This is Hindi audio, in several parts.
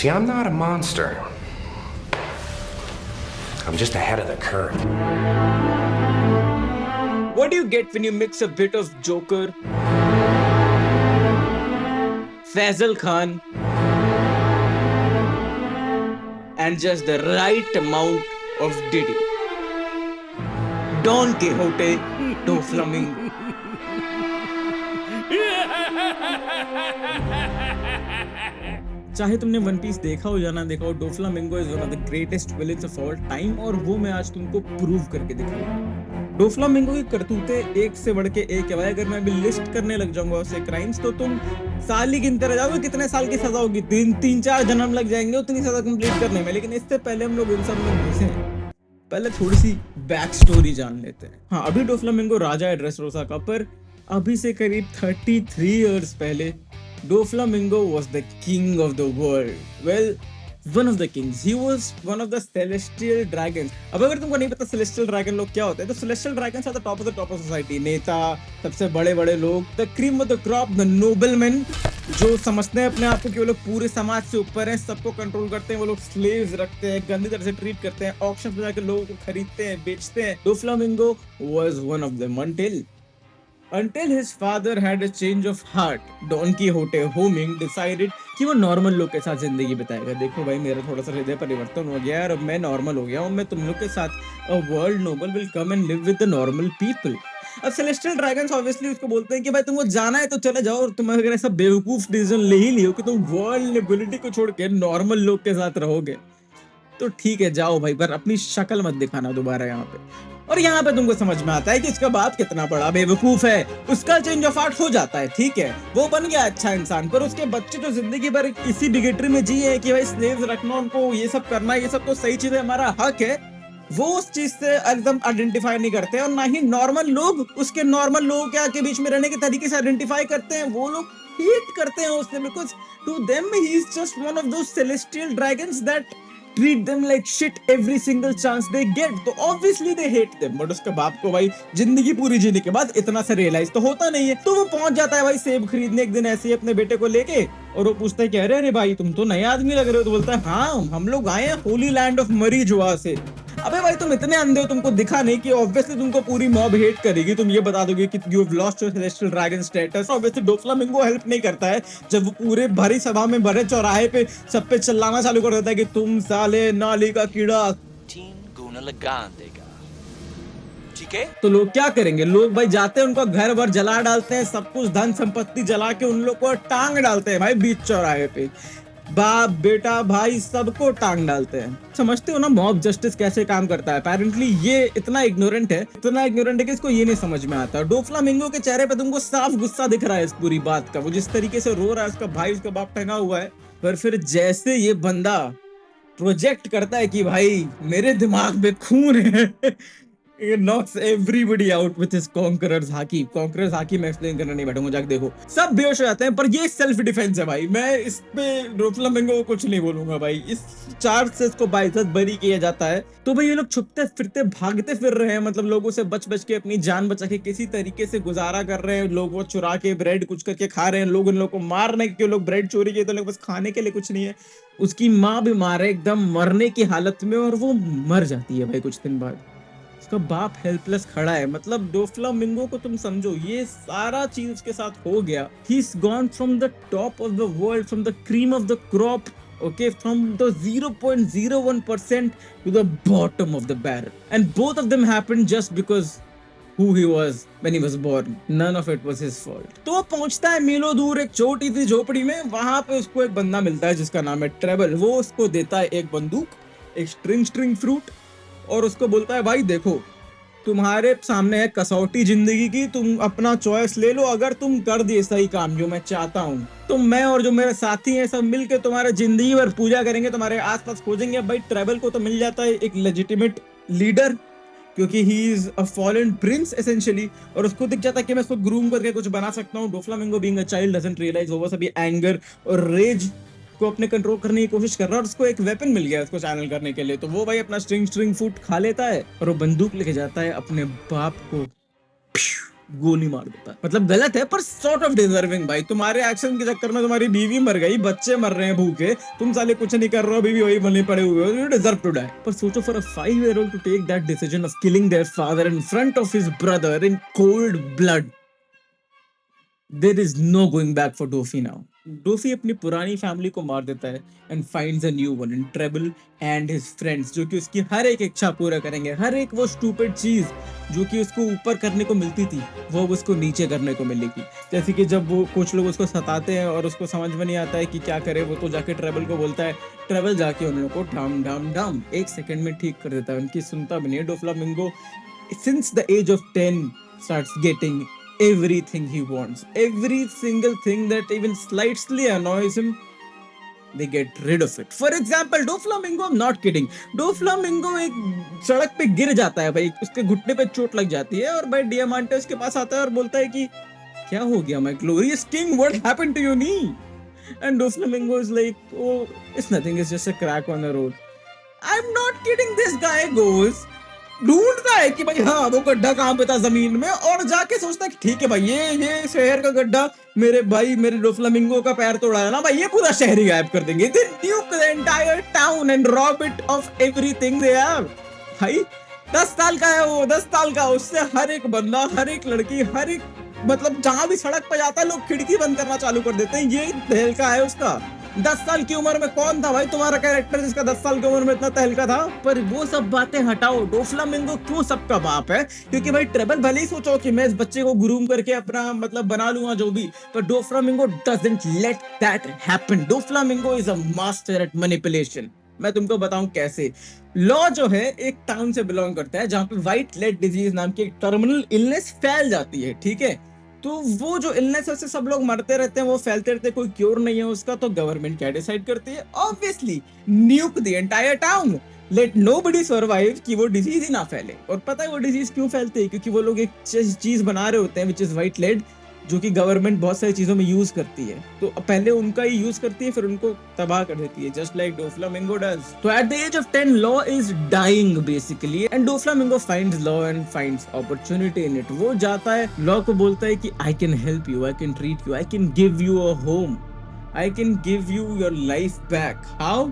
See, I'm not a monster. I'm just ahead of the curve. What do you get when you mix a bit of Joker, Faisal Khan, and just the right amount of Diddy? Don Quixote, Doflamingo. चाहे तुमने वन पीस देखा हो या ना देखा हो, Doflamingo is one of the greatest villains of all time, और वो मैं आज तुमको प्रूव करके दिखाऊंगा। डोफ्लामिंगो की करतूतें एक से बढ़ के एक है भाई। अगर मैं अभी लिस्ट करने लग जाऊंगा उससे क्राइम्स, तो तुम साल ही गिनते रह जाओगे कितने साल की सजा होगी। तीन चार जन्म लग जाएंगे उतनी सजा कंप्लीट करने में। लेकिन इससे पहले हम लोग इन सब में घुसे हैं, पहले थोड़ी सी बैक स्टोरी जान लेते हैं। हाँ, अभी डोफ्लामिंगो राजा है ड्रेसरोसा का, पर अभी से करीब 33 इयर्स पहले Doflamingo was the king of the world. Well, one of the kings. He was one of the celestial dragons. अब अगर तुमको नहीं पता celestial dragon लोग क्या होते हैं, तो celestial dragons are the top of society. नेता, सबसे बड़े लोग, the cream of the crop, the noblemen, जो समझते हैं अपने आप को कि वो लोग पूरे समाज से ऊपर हैं, सबको कंट्रोल करते हैं। वो लोग slaves रखते हैं, गंदी तरह से ट्रीट करते हैं, ऑक्शन पे जाकर लोगों को खरीदते हैं, बेचते हैं। Doflamingo was one of them until his father had a change of heart. Don Quixote Homing decided कि वो नॉर्मल लोग के साथ जिंदगी बिताएगा। देखो भाई, मेरा थोड़ा सा हृदय परिवर्तन हो गया है और अब मैं नॉर्मल हो गया हूँ। मैं तुम लोग के साथ a world noble will come and live with the normal people. अब celestial dragons obviously उसको बोलते हैं कि भाई तुमको जाना है तो चले जाओ, और तुम अगर ऐसा बेवकूफ डिसीजन ले ही लियो कि तुम वर्ल्ड नोबिलिटी को छोड़ के नॉर्मल लोग के साथ रहोगे, तो ठीक है जाओ भाई, पर अपनी शक्ल मत दिखाना दोबारा यहाँ पे। और यहाँ पे तुमको समझ में आता है कि इसका बाप कितना बड़ा बेवकूफ है। उसका चेंज ऑफ हार्ट हो जाता है, ठीक है, वो बन गया अच्छा इंसान, पर उसके बच्चे जो जिंदगी भर इसी बिगेटरी में जिए कि भाई स्लेव्स रखना, उनको ये सब करना, ये सब तो सही चीज है, हमारा हक है, वो उस चीज से एकदम आइडेंटिफाई नहीं करते। और ना ही नॉर्मल लोग उसके नॉर्मल लोगों के बीच में रहने के तरीके से आइडेंटिफाई करते हैं। वो लोग हेट करते हैं उससे, because to them he is just one of those celestial dragons that treat them like shit every single chance they get. तो obviously they hate them. But उसके बाप को भाई जिंदगी पूरी जीने के बाद इतना सा रियलाइज तो होता नहीं है, तो वो पहुंच जाता है भाई सेब खरीदने एक दिन ऐसे ही अपने बेटे को लेके, और वो पूछता है कि अरे भाई तुम तो नए आदमी लग रहे हो। तो बोलता है हाँ, हम लोग आए हैं होली लैंड ऑफ मरीजुआ से। अबे भाई तुम इतने अंधे हो, तुमको दिखा नहीं कि ऑब्वियसली तुमको पूरी मॉब हेट करेगी। तुम ये बता दोगे कि you have lost your celestial dragon status. Obviously Doflamingo help नहीं करता है जब वो पूरे भरी सभा में भरे चौराहे पे सब पे चिल्लाना चालू कर देता है कि तुम साले नाली का कीड़ा, 3 गुना लगा देगा, ठीक है। तो लोग क्या करेंगे? लोग भाई जाते हैं, उनको घर भर जला डालते हैं, सब कुछ धन संपत्ति जला के उन लोग को टांग डालते हैं भाई बीच चौराहे पे। बाप बेटा भाई सबको टांग डालते हैं। समझते हो ना मॉब जस्टिस कैसे काम करता है? अपेरेंटली ये इतना इग्नोरेंट है कि इसको ये नहीं समझ में आता। डोफ्लामिंगो के चेहरे पे तुमको साफ गुस्सा दिख रहा है इस पूरी बात का। वो जिस तरीके से रो रहा है, उसका भाई उसका बाप टंगा हुआ है, पर फिर जैसे ये बंदा प्रोजेक्ट करता है कि भाई मेरे दिमाग में खून है, It knocks everybody out with his conqueror's haki. Conqueror's haki मैं एक्सप्लेन करने नहीं बैठूंगा, जाके देखो। सब बेहोश हो जाते हैं, पर ये सेल्फ डिफेंस है भाई। मैं इस पे डोफ्लामिंगो को कुछ नहीं बोलूंगा भाई। इस चार्ज से इसको बाइज्जत बरी किया जाता है। तो भाई ये लोग छुपते फिरते भागते फिर रहे हैं, मतलब लोगों से बच के अपनी जान बचा के किसी तरीके से गुजारा कर रहे हैं। लोग वो चुरा के ब्रेड कुछ करके खा रहे हैं। लोग उन लोग को मार रहे हैं क्योंकि लोग ब्रेड चोरी किए, तो लोग बस खाने के लिए कुछ नहीं है। उसकी माँ बीमार है एकदम मरने की हालत में, और वो मर जाती है भाई कुछ दिन बाद। उसका बाप हेल्पलेस खड़ा है। मतलब डोफ्लामिंगो को तुम समझो, ये सारा चीज उसके साथ हो गया। He's gone from the top of the world, from the cream of the crop, okay, from the 0.01% to the bottom of the barrel. And both of them happened just because who he was when he was born. None of it was his fault. तो वो पहुंचता है मीलों दूर एक छोटी सी झोपड़ी में। वहां पे उसको एक बंदा मिलता है जिसका नाम है ट्रेबल। वो उसको देता है एक बंदूक, एक स्ट्रिंग फ्रूट, और उसको बोलता है भाई देखो तुम्हारे सामने है कसौटी जिंदगी की, तुम अपना चॉइस ले लो। अगर तुम कर दिए सही काम जो मैं चाहता हूँ, तो मैं और जो मेरे साथी हैं सब मिलके तुम्हारे जिंदगी भर पूजा करेंगे, तुम्हारे आसपास खोजेंगे। भाई ट्रेबल को तो मिल जाता है एक लेजिटिमेट लीडर, क्योंकि he is a fallen Prince essentially, और उसको दिख जाता है कि मैं इसको ग्रूम करके कुछ बना सकता हूँ। Doflamingo being a child doesn't realise वो सभी एंगर और रेज को अपने कंट्रोल करने की कोशिश कर रहा है, और उसको एक वेपन मिल गया उसको चैनल करने के लिए। तो वो भाई अपना स्ट्रिंग फूड खा लेता है और वो बंदूक लेके जाता है अपने बाप को गोली मार देता है। मतलब गलत है पर सॉर्ट ऑफ डिजर्विंग भाई। तुम्हारे एक्शन के चक्कर में तुम्हारी बीवी मर गई, बच्चे मर रहे हैं भूखे, तुम साले कुछ नहीं कर रहे हो, बीवी वही बने पड़े हुए हो, यू डिजर्व टू डाई। पर सोचो for a 5-year-old to take that decision of killing their father in front of his brother in cold blood, there is no going back for Doffy now. Doffy अपनी पुरानी फैमिली को मार देता है and finds a new one in Trebol and his friends, जो कि उसकी हर एक इच्छा पूरा करेंगे। हर एक वो स्टूपिड चीज जो कि उसको ऊपर करने को मिलती थी वो अब उसको नीचे करने को मिलेगी। जैसे कि जब वो कुछ लोग उसको सताते हैं और उसको समझ में नहीं आता है कि क्या करे, वो तो जाके ट्रेबल को बोलता है, ट्रेबल जाके उन लोगों को ढम ढम ढम 1 सेकंड में ठीक कर देता है। उनकी सुनता भी नहीं है। Doflamingo since the age of 10 starts getting everything he wants, every single thing that even slightly annoys him, they get rid of it. For example, Doflamingo, I'm not kidding, Doflamingo एक सड़क पे गिर जाता है भाई, उसके घुटने पे चोट लग जाती है और भाई डियामांटे उसके पास आता है और बोलता है कि क्या हो गया my glorious king, what happened to your knee? And Doflamingo is like, oh, it's nothing, it's just a crack on the road. I'm not kidding, this guy goes ढूंढता है कि भाई हाँ वो गड्ढा कहाँ पे था जमीन में, और जाके सोचता है कि ठीक है भाई ये शहर का गड्ढा, मेरे भाई मेरे डोफ्लामिंगो का पैर तोड़ा है ना भाई, ये पूरा शहर ही गायब कर देंगे। They nuke the entire town and rob it of everything they have। भाई 10 साल का है वो, 10 साल का, उससे हर एक बंदा, हर एक लड़की, हर एक मतलब जहां भी सड़क पे जाता है लोग खिड़की बंद करना चालू कर देते हैं। ये तहलका है उसका। 10 साल की उम्र में कौन था भाई तुम्हारा कैरेक्टर जिसका 10 साल की उम्र में इतना तहलका था? पर वो सब बातें हटाओ, डोफ्लामिंगो क्यों सबका बाप है? क्योंकि भाई ट्रेबल भले ही सोचो कि मैं इस बच्चे को ग्रूम करके अपना मतलब बना लूंगा जो भी, पर Doflamingo doesn't let that happen. Doflamingo is a master at manipulation. मैं तुमको बताऊं कैसे। लॉ जो है एक टाउन से बिलोंग करता है जहां पे व्हाइट लेड डिजीज नाम की एक टर्मिनल इलनेस फैल जाती है, ठीक है? तो वो जो इलनेस है उससे सब लोग मरते रहते हैं, वो फैलते रहते हैं, कोई क्योर नहीं है उसका। तो गवर्नमेंट क्या डिसाइड करती है? Obviously nuke the entire town, let nobody survive, कि वो डिजीज ही ना फैले। और पता है वो डिजीज क्यों फैलती है? क्योंकि वो लोग एक चीज बना रहे होते हैं विच इज व्हाइट लेड, जो कि गवर्नमेंट बहुत सारी चीजों में यूज करती है। तो पहले उनका ही यूज करती है फिर उनको तबाह कर देती है, जस्ट लाइक डोफ्लामिंगो डज। तो at the age of 10 law is dying basically and Doflamingo finds law and finds opportunity in it. वो जाता है लॉ को बोलता है कि I can help you, I can treat you, I can give you a home, I can give you your life back. How?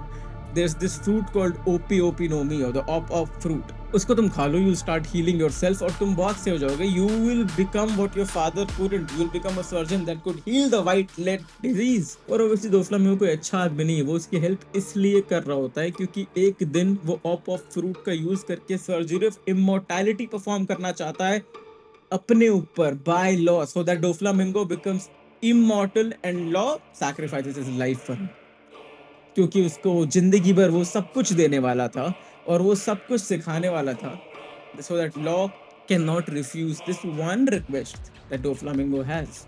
there's this fruit called opinomie or the op fruit, उसको तुम खा लो, you start healing yourself और तुम बहुत से हो जाओगे। You will become what your father couldn't, you will become a surgeon that could heal the white lead disease। और obviously डोफ्लामिंगो कोई अच्छा आदमी नहीं है, वो उसकी हेल्प इसलिए कर रहा होता है क्योंकि एक दिन वो op fruit का यूज करके सर्जरी ऑफ इमोर्टैलिटी परफॉर्म करना चाहता है अपने ऊपर by law, so that Doflamingo becomes immortal and law sacrifices his life for him। क्योंकि उसको जिंदगी भर वो सब कुछ देने वाला था और वो सब कुछ सिखाने वाला था, so that law cannot refuse this one request that Doflamingo has।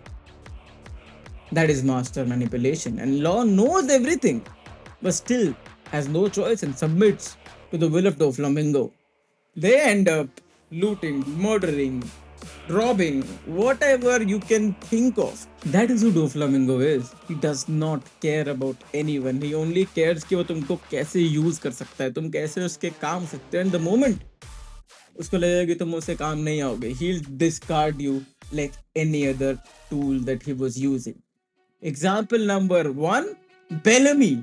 That is master manipulation and law knows everything but still has no choice and submits to the will of Doflamingo। They end up looting, murdering, robbing, whatever you can think of। That is who Doflamingo is। He does not care about anyone, he only cares कि वो तुमको कैसे यूज कर सकता है, तुम कैसे उसके काम सकते हो। And the moment उसको लगेगा कि तुम उससे काम नहीं आओगे, he'll discard you like any other tool that he was using। Example number 1, Bellamy।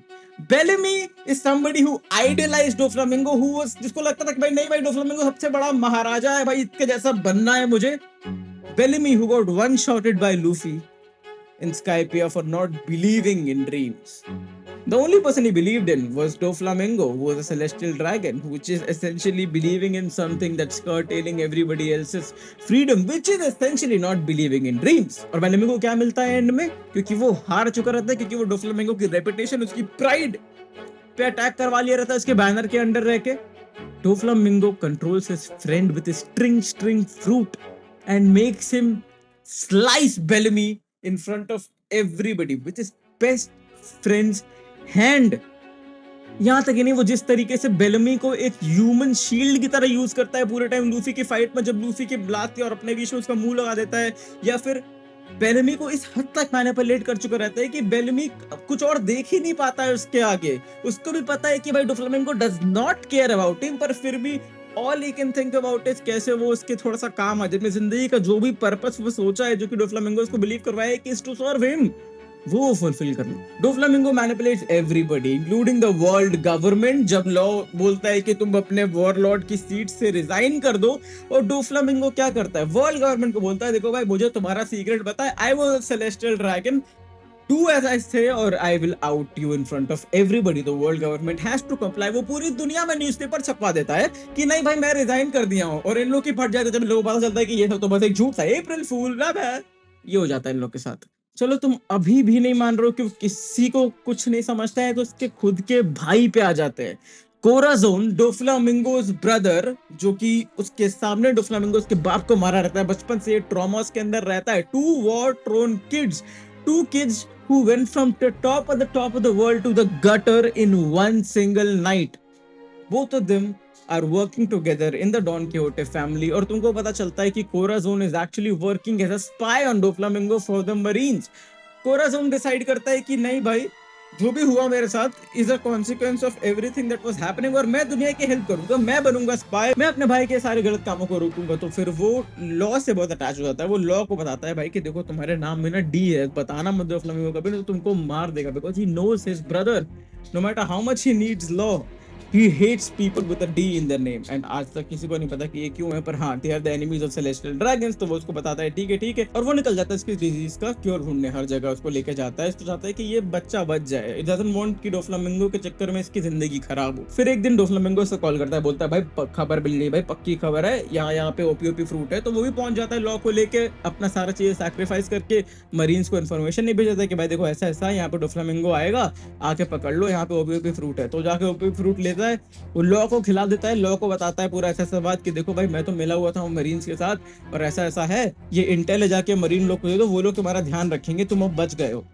Bellamy is somebody who idolized Doflamingo, who was, जिसको लगता था कि भाई नहीं भाई डोफ्लामिंगो सबसे बड़ा महाराजा है भाई, इसके जैसा बनना है मुझे। Bellamy who got one-shotted by Luffy in Skypiea for not believing in dreams। The only person he believed in was Doflamingo, who was a celestial dragon, which is essentially believing in something that's curtailing everybody else's freedom, which is essentially not believing in dreams। और Bellamy को क्या मिलता है एंड में? क्योंकि वो हार चुका रहता है, क्योंकि वो Doflamingo की रेपुटेशन, उसकी प्राइड पे अटैक करवा लिया रहता है उसके बैनर के अंडर रह के। Doflamingo controls his friend with his string fruit and makes him slice Bellamy in front of everybody with his best friend's hand. यहां तक ही नहीं, वो जिस तरीके से बेलमी को एक ह्यूमन शील्ड की तरह यूज करता है पूरे टाइम लूफी की फाइट में, जब लूफी के ब्लास्ट और अपने बीच में उसका मुंह लगा देता है, या फिर बेलमी को इस हद तक मैनिपुलेट कर चुका रहता है कि बेलमी कुछ और देख ही नहीं पाता है उसके आगे। उसको भी पता है कि भाई Doflamingo does not care about him, पर फिर भी all he can think about is कैसे वो उसके थोड़ा सा काम आ जाए, अपनी जिंदगी का जो भी पर्पस वो सोचा है, जो कि डोफ्लामिंगो उसको बिलीव करवाया है कि इज टू सर्व हिम, वो फुलफिल करना। Doflamingo manipulates everybody including the world government. जब लॉ बोलता है कि तुम अपने वॉरलॉर्ड की सीट से रिजाइन कर दो, और डोफ्लामिंगो क्या करता है, वर्ल्ड गवर्नमेंट को बोलता है देखो भाई मुझे तुम्हारा सीक्रेट पता है, I was a celestial dragon, do as I say or I will out you in front of everybody। The world government has to comply। वो पूरी दुनिया में न्यूज़पेपर छपवा देता है कि नहीं भाई मैं रिजाइन कर दिया हूँ, और इन लोग की फट जाती है जब लोगों को पता चलता है कि ये सब तो बस एक झूठ था, अप्रैल फूल है। ये हो जाता है इन लोग के साथ। चलो तुम अभी भी नहीं मान रहे हो कि किसी को कुछ नहीं समझता है, तो उसके खुद के भाई पे आ जाते हैं। कोराजोन, डोफ्लामिंगोज ब्रदर, जो कि उसके सामने डोफ्लामिंगो उसके बाप को मारा रहता है, बचपन से ट्रॉमा के अंदर रहता है। Two war torn kids, two kids who went from the top of the world to the gutter in one single night। Both of them are working together in the Don Quixote family। और तुमको पता चलता है कि कोराजोन is actually working as a spy on Doflamingo for the Marines। Corazon decide करता है कि नहीं भाई, जो भी हुआ मेरे साथ is a consequence of everything that was happening, और मैं दुनिया की हेल्प करूंगा, मैं बनूंगा स्पाई, मैं अपने भाई के सारे गलत कामों को रोकूंगा। तो फिर वो लॉ से बहुत अटैच हो जाता है। वो लॉ को बताता है भाई कि देखो तुम्हारे नाम में ना डी है, बताना मत डोफ्लामिंगो कभी, तो तुमको मार देगा, because he knows his brother no matter how much he needs law, he hates people with a D in their name। and आज तक किसी को नहीं पता कि ये क्यों है, पर हाँ they are the enemies of celestial dragons। तो वो उसको बताता है ठीक है, और वो निकल जाता है इसकी डिजीज का क्योर ढूंढने, हर जगह उसको लेके जाता है। इसको चाहता है कि ये बच्चा बच जाए, it doesn't want कि डोफ्लामिंगो के चक्कर में इसकी जिंदगी खराब हो। फिर एक दिन डोफ्लामिंगो से कॉल करता है, बोलता है भाई खबर मिल गई भाई, पक्की खबर है, यहाँ पे ओपी फ्रूट है। तो वो भी पहुंच जाता है लॉ को लेके, अपना सारा चीज सैक्रिफाइस करके मरीन्स को इन्फॉर्मेशन नहीं भेज देता है कि भाई देखो ऐसा ऐसा यहाँ पे डोफ्लामिंगो आएगा, आके पकड़ लो, यहाँ पे ओपी फ्रूट है। तो जाके ओपी फ्रूट लेता है, वो लॉ को खिला देता है, लॉ को बताता है पूरा ऐसा ऐसा बात कि देखो भाई मैं तो मिला हुआ था मरीन्स के साथ, और ऐसा ऐसा है, ये इंटेल है, जाके मरीन लोग को दे दो, वो लोग तुम्हारा ध्यान रखेंगे, तुम अब बच गए हो।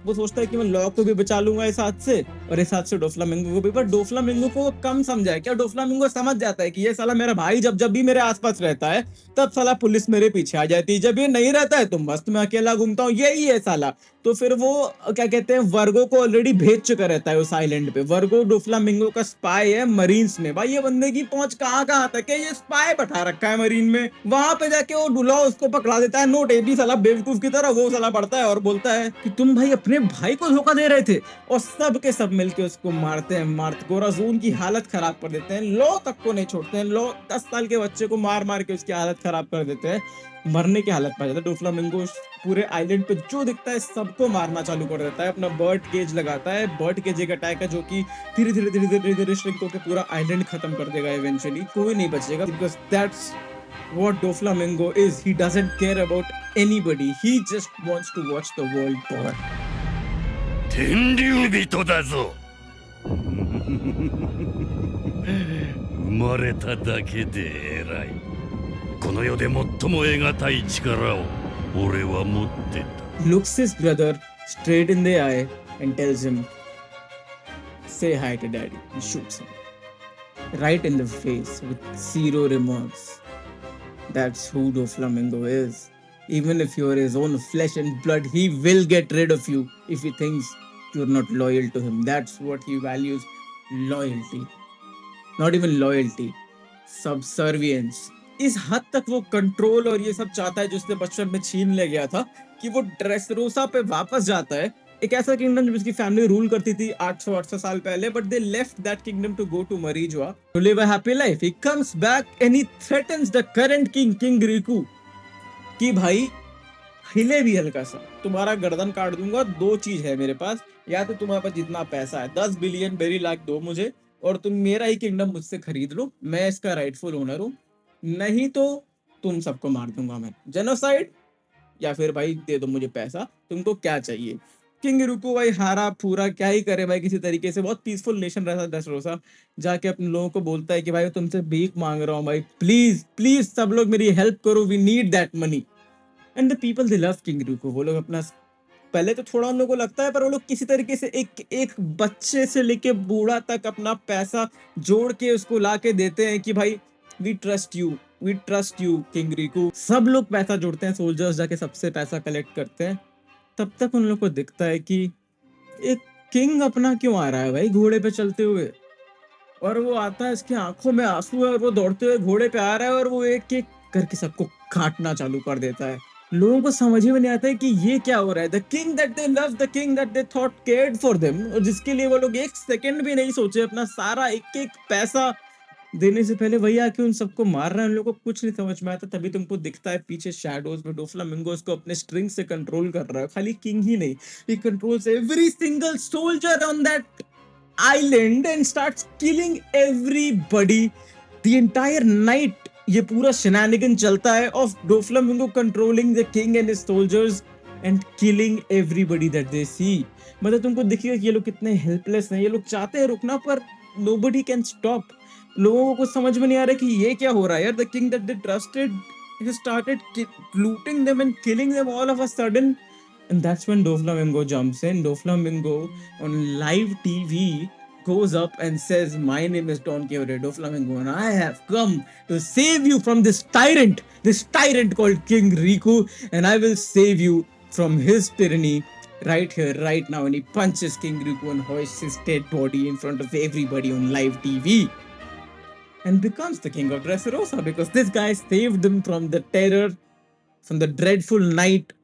वो सोचता है कि मैं लॉ को भी बचा लूंगा इस हाथ से, और इस हाथ से डोफ्लामिंगो को भी। पर डोफ्लामिंगो को कम समझा है क्या, डोफ्लामिंगो समझ जाता है कि ये साला मेरा भाई जब भी मेरे आसपास रहता है तब साला पुलिस मेरे पीछे आ जाती है, जब ये नहीं रहता है तो मस्त मैं अकेला घूमता हूँ, यही है साला। तो फिर वो क्या कहते हैं, वर्गो को ऑलरेडी भेज चुका रहता है उस आइलैंड पे। वर्गो डोफ्लामिंगो का स्पाई है मरीन्स में। भाई ये बंदे की पहुंच कहाँ तक है, ये स्पाई बैठा रखा है मरीन में। वहां पे जाके वो डुला उसको पकड़ा देता है, नोट ए भी साला बेवकूफ की तरह। वो साला पढ़ता है और बोलता है कि तुम भाई अपने भाई को धोखा दे रहे थे, और सब के सब मिलके उसको मारते हैं। कोराजोन की हालत खराब कर देते हैं, लॉ तक को नहीं छोड़ते हैं। लॉ 10 साल के बच्चे को मार के उसकी हालत खराब कर देते हैं, मरने की हालत पा जाता है। डोफ्लामिंगो पूरे आइलैंड पे जो दिखता है सबको मारना चालू कर देता है, अपना बर्ड केज लगाता है, बर्ड केज एक अटैक है जो कि धीरे धीरे श्रिंक होकर पूरा आइलैंड खत्म कर देगा। इवेंचुअली कोई नहीं बचेगा, because that's what Doflamingo is। He doesn't care about anybody, he just wants to watch the world burn।天竜人だぞ生まれただけで偉い。この世で最も得難い力を俺は持ってた。 Looks his brother straight in the eye and tells him, say hi to daddy, and shoots him right in the face with zero remorse। That's who Doflamingo is। Even if you're his own flesh and blood, he will get rid of you if he thinks you're not loyal to him। That's what he values, loyalty। Not even loyalty, subservience। इस हद तक वो कंट्रोल और ये सब चाहता है जो उसने बचपन में छीन ले गया था, कि वो ड्रेसरोसा पे वापस जाता है, एक ऐसा किंगडम जिसकी फैमिली रूल करती थी 800 साल पहले, but they left that kingdom to go to Mariejois to live a happy life. He comes back and he threatens the current king, king Riku, कि भाई हिले भी हल्का सा तुम्हारा गर्दन काट दूंगा। दो चीज है मेरे पास, या तो तुम्हारे पास जितना पैसा है 10 बिलियन बेरी लाख दो मुझे, और तुम मेरा ही किंगडम मुझसे खरीद लो, मैं इसका राइटफुल ओनर हूँ, नहीं तो तुम सबको मार दूंगा मैं, जेनोसाइड, या फिर भाई दे दो मुझे पैसा, तुमको क्या चाहिए। किंग रुको भाई हारा पूरा क्या ही करे भाई, किसी तरीके से बहुत पीसफुल नेशन रहता है ड्रेसरोसा, जाके अपने लोगों को बोलता है कि भाई तुमसे भीख मांग रहा हूँ भाई, प्लीज प्लीज सब लोग मेरी हेल्प करो, we need that money. And the people they love king Riku. वो लोग अपना, पहले तो थोड़ा उन लोगों को लगता है, पर वो लोग किसी तरीके से एक बच्चे से लेके बूढ़ा तक अपना पैसा जोड़ के उसको ला के देते हैं कि भाई we trust you king Riku. सब लोग पैसा जोड़ते हैं, सोल्जर्स जाके सबसे पैसा कलेक्ट करते हैं। तब तक उन लोग को दिखता है कि एक किंग अपना क्यों आ रहा है भाई घोड़े पे चलते हुए, और वो आता है, इसकी आंखों में आंसू है और वो दौड़ते हुए घोड़े पे आ रहा है और वो एक एक करके सबको काटना चालू कर देता है। लोगों को समझ ही में नहीं आता है कि ये क्या हो रहा है। The king that they love, the king that they thought cared for them, और जिसके लिए वो लोग एक सेकंड भी नहीं सोचे, अपना सारा एक एक पैसा देने से पहले वही आके उन सबको मार रहा है। उन लोगों को कुछ नहीं समझ में आता। तभी तुमको दिखता है पीछे शैडोज में डोफ्लामिंगो उसको अपने स्ट्रिंग से कंट्रोल कर रहा है। खाली किंग ही नहीं, ही controls every single soldier on that island and starts killing everybody the entire night. ये पूरा shenanigan चलता है of Doflamingo controlling the king and his soldiers and killing everybody that they see. मतलब तुमको दिखेगा कि ये लोग कितने हेल्पलेस हैं। ये लोग चाहते हैं रुकना पर nobody can stop. लोगों को कुछ समझ में नहीं आ रहा कि ये क्या हो रहा है यार। The king that they trusted he started looting them and killing them all of a sudden. And that's when Doflamingo jumps in. Doflamingo on live TV goes up and says, "My name is Don Quixote Doflamingo, and I have come to save you from this tyrant called King Riku, and I will save you from his tyranny right here, right now." And he punches King Riku and hoists his dead body in front of everybody on live TV. And becomes the king of Dressrosa because this guy saved them from the terror, from the dreadful night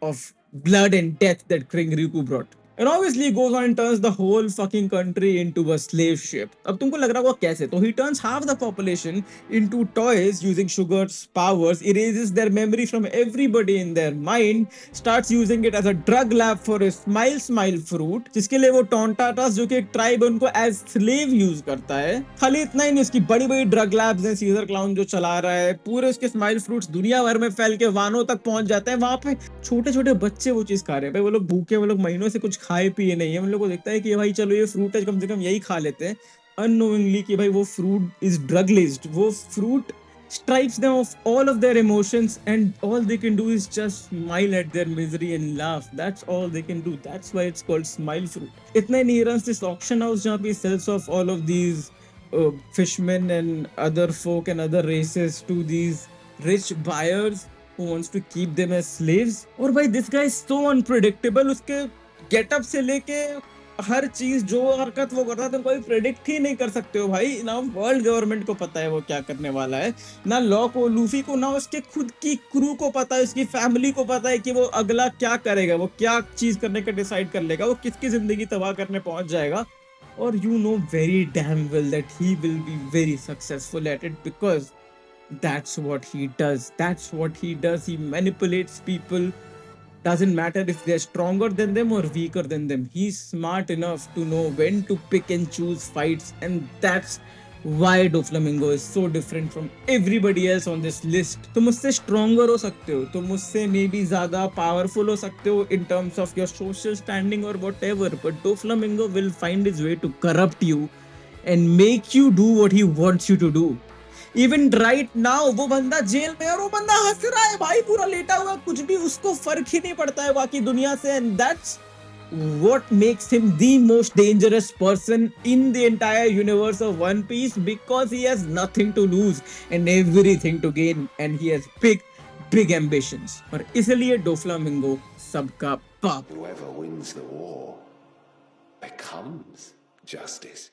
of blood and death that King Riku brought. And obviously he goes on and turns the whole fucking country into a slave ship. अब तुमको लग रहा होगा कैसे? तो he turns half the population into toys using sugar's powers, erases their memory from everybody in their mind, starts using it as a drug lab for a smile fruit, जिसके लिए वो टोंटाटास जो कि एक ट्राइब है उनको as slave use करता है। खाली इतना ही नहीं, उसकी बड़ी बड़ी ड्रग लैब्स हैं, सीजर क्लाउन जो चला रहा है, पूरे उसके स्माइल फ्रूट्स दुनिया भर में फैल के वानों तक पहुंच जाते हैं। वहां पे छोटे छोटे बच्चे वो चीज खा रहे हैं। भाई वो लोग भूखे, वो लोग महीनों से कुछ खाए पिए नहीं है। उन लोगों को दिखता है कि भाई चलो ये फ्रूट है, कम से कम यही खा लेते हैं, अननोइंगली कि भाई वो फ्रूट इज ड्रग लेस्ड। वो fruit stripes them of all of their emotions and all they can do is just smile at their misery and laugh. That's all they can do. That's why it's called smile fruit. Itna ही नहीं, runs this auction house जहाँ पे sells off all of these fishermen and other folk and other races to these rich buyers who wants to keep them as slaves. और भाई this guy is so unpredictable. उसके getup से लेके हर चीज जो हरकत वो करता है तुम कोई प्रेडिक्ट ही नहीं कर सकते हो भाई। ना वर्ल्ड गवर्नमेंट को पता है वो क्या करने वाला है, ना लॉ को, लूफी को, ना उसके खुद की क्रू को पता है, उसकी फैमिली को पता है कि वो अगला क्या करेगा, वो क्या चीज करने का डिसाइड कर लेगा, वो किसकी जिंदगी तबाह करने पहुंच जाएगा। और you know very dam well that he will be very successful at it because that's what he does. That's what he does. He manipulates people. Doesn't matter if they're stronger than them or weaker than them. He's smart enough to know when to pick and choose fights, and that's why Doflamingo is so different from everybody else on this list. तुम मुझसे stronger हो सकते हो, तुम मुझसे maybe ज़्यादा powerful हो सकते हो in terms of your social standing or whatever, but Doflamingo will find his way to corrupt you and make you do what he wants you to do. Even right now वो बंदा जेल में और वो बंदा हंस रहा है भाई, पूरा लेटा हुआ, कुछ भी उसको फर्क ही नहीं पड़ता है बाकी दुनिया से। And that's what makes him the most dangerous person in the entire universe of One Piece, because he has nothing to lose and everything to gain, and he has big ambitions. और इसलिए डोफ्लामिंगो सबका बाप। Whoever wins the war becomes justice.